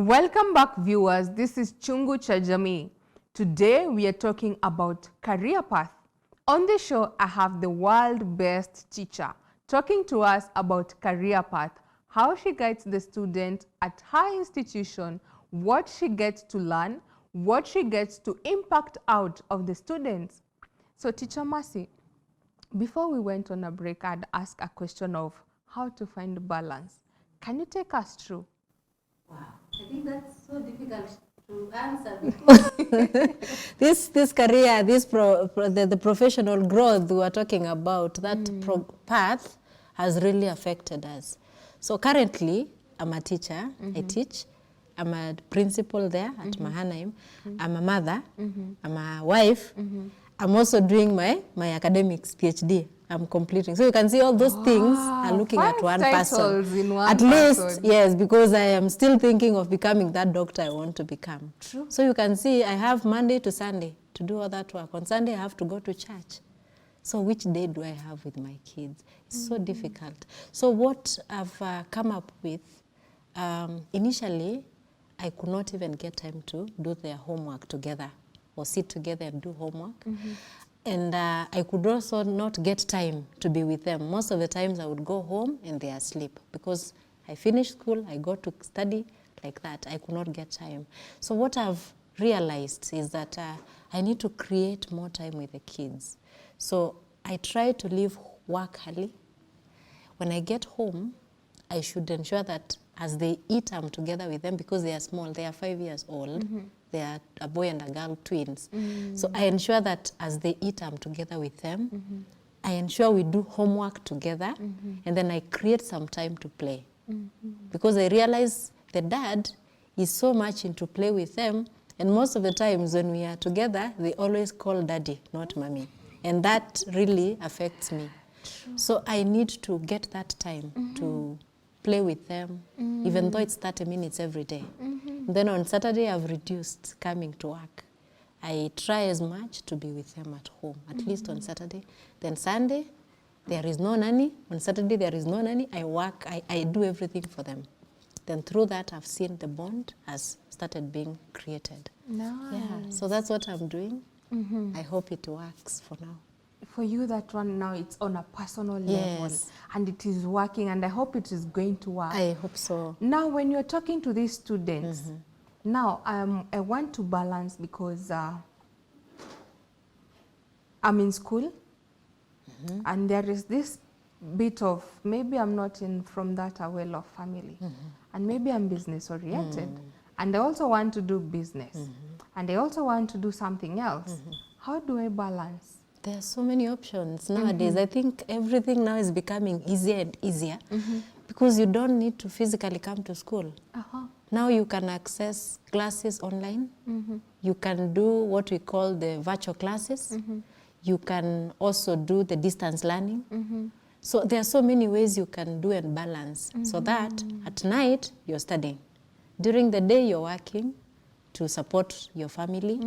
Welcome back, viewers. This is Chungu cha Jamii. Today we are talking about career path. On the show, I have the world best teacher talking to us about career path, how she guides the student at her institution, what she gets to learn, what she gets to impact out of the students. So Teacher Mercy, before we went on a break, I'd asked a question of how to find balance. Can you take us through? Wow, I think that's so difficult to answer because this career, the professional growth we are talking about, that path has really affected us. So currently, I'm a teacher. I teach. I'm a principal there at Mahanaim. I'm a mother. I'm a wife. I'm also doing my academics, PhD. I'm completing. So you can see all those things are looking at one person. In one at person. least, yes, because I am still thinking of becoming that doctor I want to become. True. So you can see I have Monday to Sunday to do all that work. On Sunday, I have to go to church. So which day do I have with my kids? It's so difficult. So what I've come up with, initially, I could not even get time to do their homework together or sit together and do homework. And I could also not get time to be with them. Most of the times I would go home and they are asleep because I finish school, I go to study like that. I could not get time. So what I've realized is that I need to create more time with the kids. So I try to leave work early. When I get home, I should ensure that as they eat, I'm together with them because they are small. They are 5 years old. They are a boy and a girl, twins. So I ensure that as they eat, I'm together with them. I ensure we do homework together. And then I create some time to play. Because I realize the dad is so much into play with them. And most of the times when we are together, they always call daddy, not mommy. And that really affects me. True. So I need to get that time to play with them, even though it's 30 minutes every day. Then on Saturday, I've reduced coming to work. I try as much to be with them at home, at least on Saturday. Then Sunday, there is no nanny. On Saturday, there is no nanny. I work, I do everything for them. Then through that, I've seen the bond has started being created. Nice. Yeah, so that's what I'm doing. I hope it works for now. For you, that one now, it's on a personal level. Yes. And it is working, and I hope it is going to work. I hope so. Now, when you're talking to these students, now I want to balance because I'm in school, and there is this bit of, maybe I'm not from that well-off family, and maybe I'm business-oriented, and I also want to do business, and I also want to do something else. How do I balance? There are so many options nowadays. I think everything now is becoming easier and easier because you don't need to physically come to school. Now you can access classes online. You can do what we call the virtual classes. You can also do the distance learning. So there are so many ways you can do and balance so that at night you're studying. During the day you're working to support your family.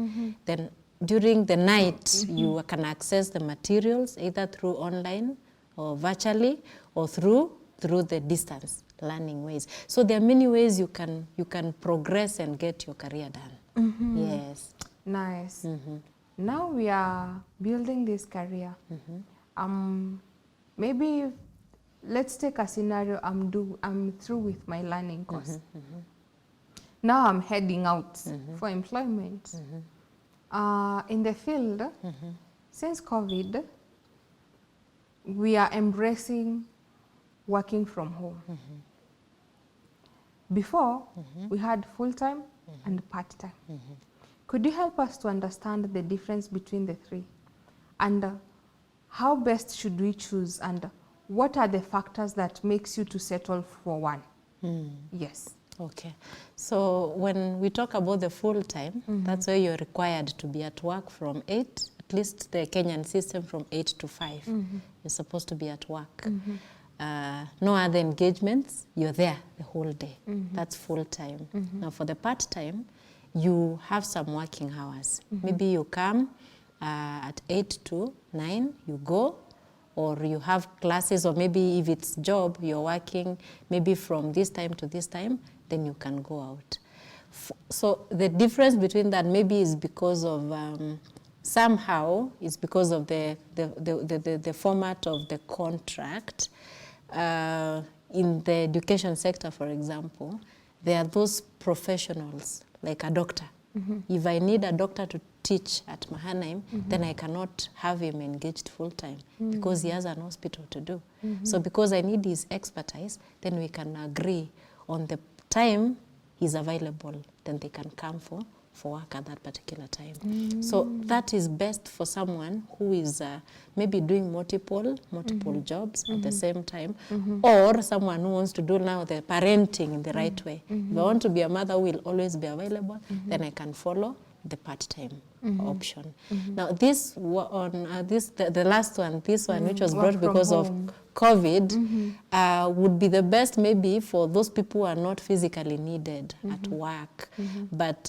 Then during the night, you can access the materials either through online or virtually or through the distance learning ways. So there are many ways you can progress and get your career done. Yes. Nice. Now we are building this career. Maybe let's take a scenario. I'm through with my learning course. Now I'm heading out for employment. In the field, since COVID, we are embracing working from home. Before, we had full-time and part-time. Could you help us to understand the difference between the three? And how best should we choose? And what are the factors that makes you to settle for one? Yes. Okay, so when we talk about the full time, that's where you're required to be at work from 8, at least the Kenyan system from 8 to 5. You're supposed to be at work. No other engagements, you're there the whole day. That's full time. Now for the part time, you have some working hours. Maybe you come at 8 to 9, you go, or you have classes, or maybe if it's job, you're working maybe from this time to this time, then you can go out. So the difference between that maybe is because of somehow it's because of the format of the contract. In the education sector, for example, there are those professionals like a doctor. If I need a doctor to teach at Mahanaim, then I cannot have him engaged full time because he has an hospital to do. So because I need his expertise, then we can agree on the time he's available, then they can come for work at that particular time. So that is best for someone who is maybe doing multiple jobs at the same time, or someone who wants to do now the parenting in the right way. If I want to be a mother who will always be available, then I can follow the part-time option. Now this on the last one, this one which was brought because of COVID, would be the best maybe for those people who are not physically needed at work. But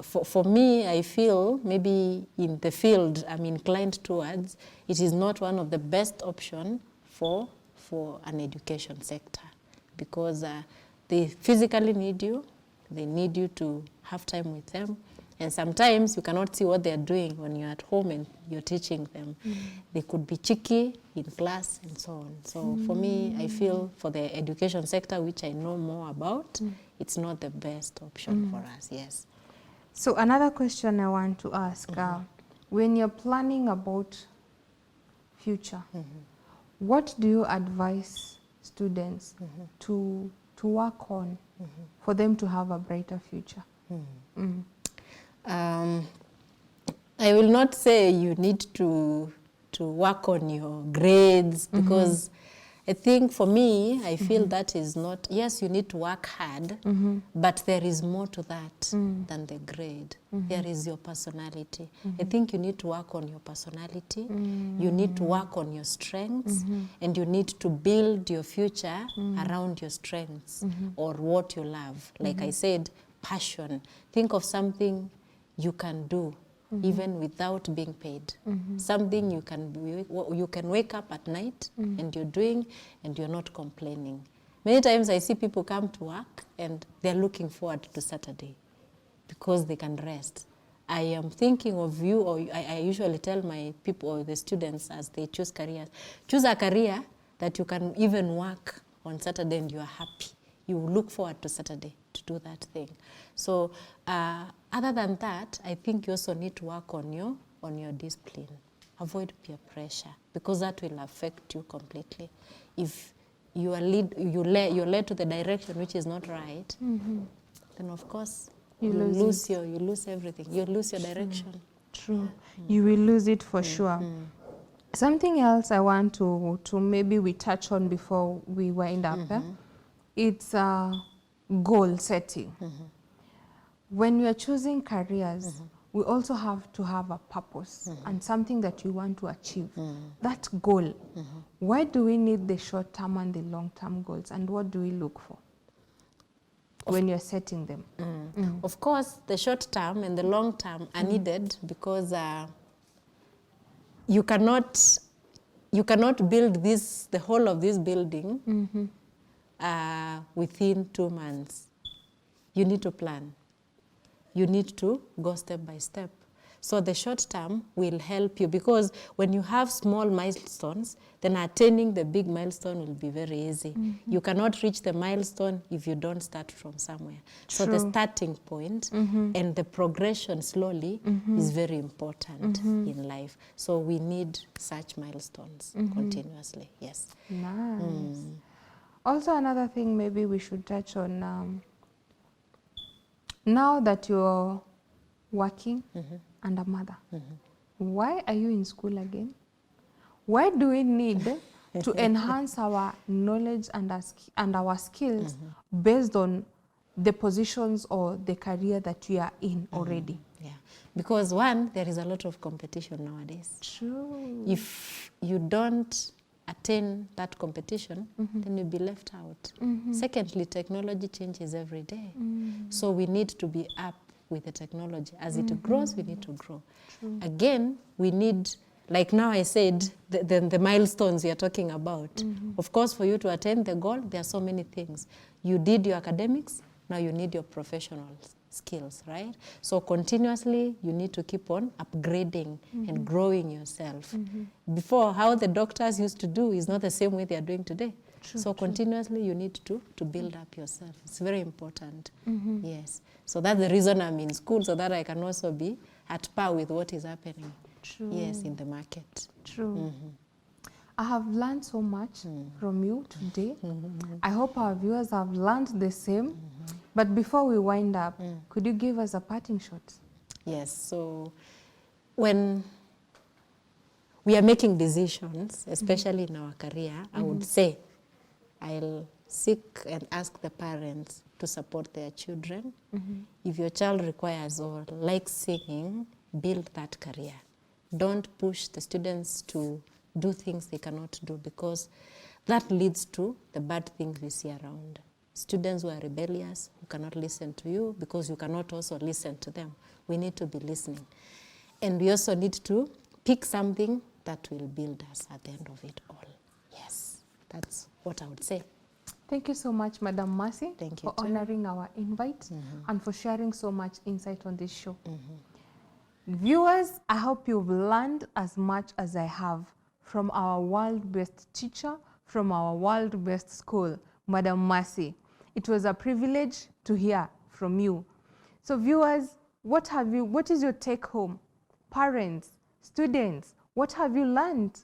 for me, I feel maybe in the field I'm inclined towards, it is not one of the best option for an education sector, because they physically need you, they need you to have time with them, and sometimes you cannot see what they're doing when you're at home and you're teaching them. They could be cheeky in class and so on. So for me, I feel for the education sector, which I know more about, it's not the best option for us, yes. So another question I want to ask, when you're planning about future, what do you advise students to work on for them to have a brighter future? I will not say you need to work on your grades, because I think for me, I feel that is not, yes, you need to work hard, but there is more to that than the grade. There is your personality. I think you need to work on your personality, you need to work on your strengths, and you need to build your future around your strengths or what you love. Like I said, passion. Think of something you can do even without being paid. Something you can wake up at night and you're doing and you're not complaining. Many times I see people come to work and they're looking forward to Saturday because they can rest. I am thinking of you, or I usually tell my people or the students as they choose careers, choose a career that you can even work on Saturday and you are happy. You look forward to Saturday to do that thing. So other than that, I think you also need to work on your discipline. Avoid peer pressure, because that will affect you completely. If you're led to the direction which is not right, then of course you lose everything. You lose your direction. True. You will lose it for sure. Something else I want to maybe we touch on before we wind up. It's goal setting. When we are choosing careers, we also have to have a purpose and something that you want to achieve. That goal. Why do we need the short-term and the long-term goals, and what do we look for when you're setting them? Of course, the short-term and the long-term are needed, because you cannot build the whole of this building within 2 months. You need to plan. You need to go step by step. So the short term will help you, because when you have small milestones, then attaining the big milestone will be very easy. You cannot reach the milestone if you don't start from somewhere. So the starting point and the progression slowly is very important in life. So we need such milestones continuously, yes. Nice. Also, another thing maybe we should touch on, now that you're working and a mother, why are you in school again? Why do we need to enhance our knowledge and our skills based on the positions or the career that we are in already? Yeah, because one, there is a lot of competition nowadays. True. If you don't attain that competition, then you'll be left out. Secondly, technology changes every day. So we need to be up with the technology. As it grows, we need to grow. True. Again, we need, like now I said, the milestones we are talking about. Of course, for you to attain the goal, there are so many things. You did your academics, Now you need your professional skills, right? So continuously you need to keep on upgrading and growing yourself. Before, how the doctors used to do is not the same way they are doing today. True, so true. continuously you need to build up yourself. It's very important. Yes. So that's the reason I'm in school, so that I can also be at par with what is happening. True. Yes, in the market. True. I have learned so much from you today. I hope our viewers have learned the same. But before we wind up, could you give us a parting shot? Yes. So when we are making decisions, especially in our career, I would say I'll seek and ask the parents to support their children. If your child requires or likes singing, build that career. Don't push the students to do things they cannot do, because that leads to the bad things we see around. Students who are rebellious, who cannot listen to you because you cannot also listen to them. We need to be listening. And we also need to pick something that will build us at the end of it all. Yes, that's what I would say. Thank you so much, Madam Mercy, Thank you for too. honoring our invite and for sharing so much insight on this show. Viewers, I hope you've learned as much as I have from our world-best teacher, from our world-best school, Madam Mercy. It was a privilege to hear from you. So viewers, what is your take home? Parents, students, what have you learned?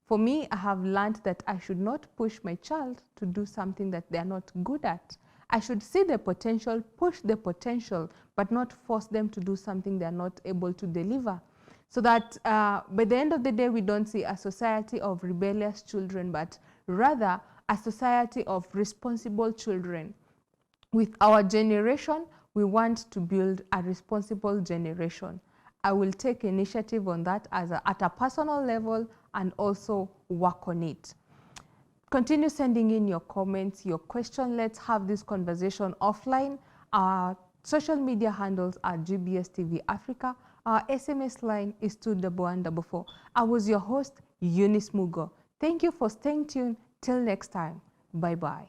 For me, I have learned that I should not push my child to do something that they are not good at. I should see the potential, push the potential, but not force them to do something they are not able to deliver. So that by the end of the day, we don't see a society of rebellious children, but rather a society of responsible children. With our generation, we want to build a responsible generation. I will take initiative on that at a personal level and also work on it. Continue sending in your comments, your question. Let's have this conversation offline. Our social media handles are GBS TV Africa. Our SMS line is 21144. I was your host, Eunice Mugo. Thank you for staying tuned. Till next time. Bye-bye.